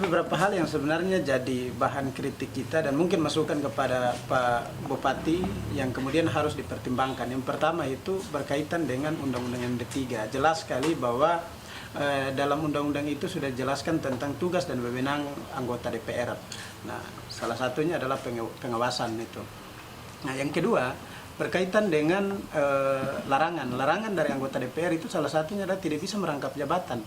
beberapa hal yang sebenarnya jadi bahan kritik kita dan mungkin masukan kepada Pak Bupati yang kemudian harus dipertimbangkan. Yang pertama itu berkaitan dengan Undang-Undang MD3. Jelas sekali bahwa dalam undang-undang itu sudah dijelaskan tentang tugas dan wewenang anggota DPR. Nah, salah satunya adalah pengawasan itu. Nah, yang kedua berkaitan dengan larangan dari anggota DPR itu salah satunya adalah tidak bisa merangkap jabatan.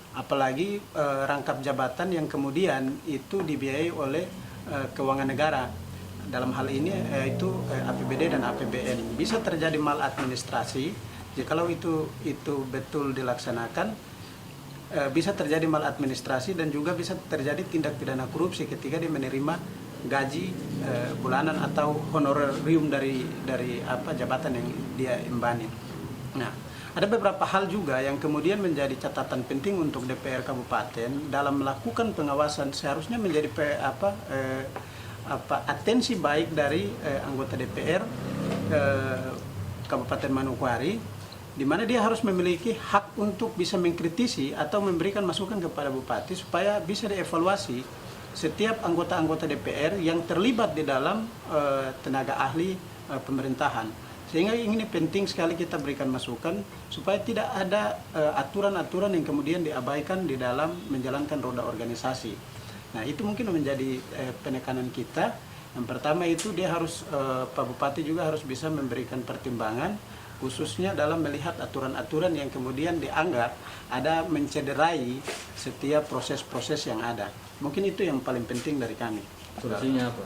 Apalagi rangkap jabatan yang kemudian itu dibiayai oleh keuangan negara. Dalam hal ini itu APBD dan APBN. Bisa terjadi maladministrasi jikalau itu betul dilaksanakan, bisa terjadi maladministrasi dan juga bisa terjadi tindak pidana korupsi ketika dia menerima gaji bulanan atau honorarium dari jabatan yang dia embani. Nah, ada beberapa hal juga yang kemudian menjadi catatan penting untuk DPR Kabupaten dalam melakukan pengawasan. Seharusnya menjadi atensi baik dari anggota DPR Kabupaten Manokwari, di mana dia harus memiliki hak untuk bisa mengkritisi atau memberikan masukan kepada Bupati supaya bisa dievaluasi setiap anggota-anggota DPR yang terlibat di dalam tenaga ahli pemerintahan. Sehingga ini penting sekali kita berikan masukan supaya tidak ada aturan-aturan yang kemudian diabaikan di dalam menjalankan roda organisasi. Nah, itu mungkin menjadi penekanan kita. Yang pertama itu dia harus, Pak Bupati juga harus bisa memberikan pertimbangan khususnya dalam melihat aturan-aturan yang kemudian dianggap ada mencederai setiap proses-proses yang ada. Mungkin itu yang paling penting dari kami. Solusinya apa?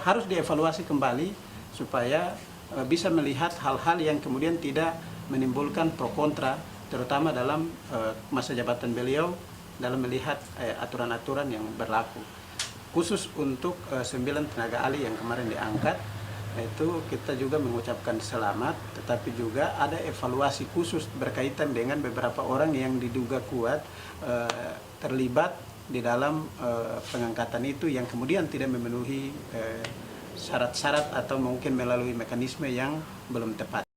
Harus dievaluasi kembali supaya bisa melihat hal-hal yang kemudian tidak menimbulkan pro kontra, terutama dalam masa jabatan beliau dalam melihat aturan-aturan yang berlaku. Khusus untuk 9 tenaga ahli yang kemarin diangkat, itu kita juga mengucapkan selamat, tetapi juga ada evaluasi khusus berkaitan dengan beberapa orang yang diduga kuat terlibat di dalam pengangkatan itu yang kemudian tidak memenuhi syarat-syarat atau mungkin melalui mekanisme yang belum tepat.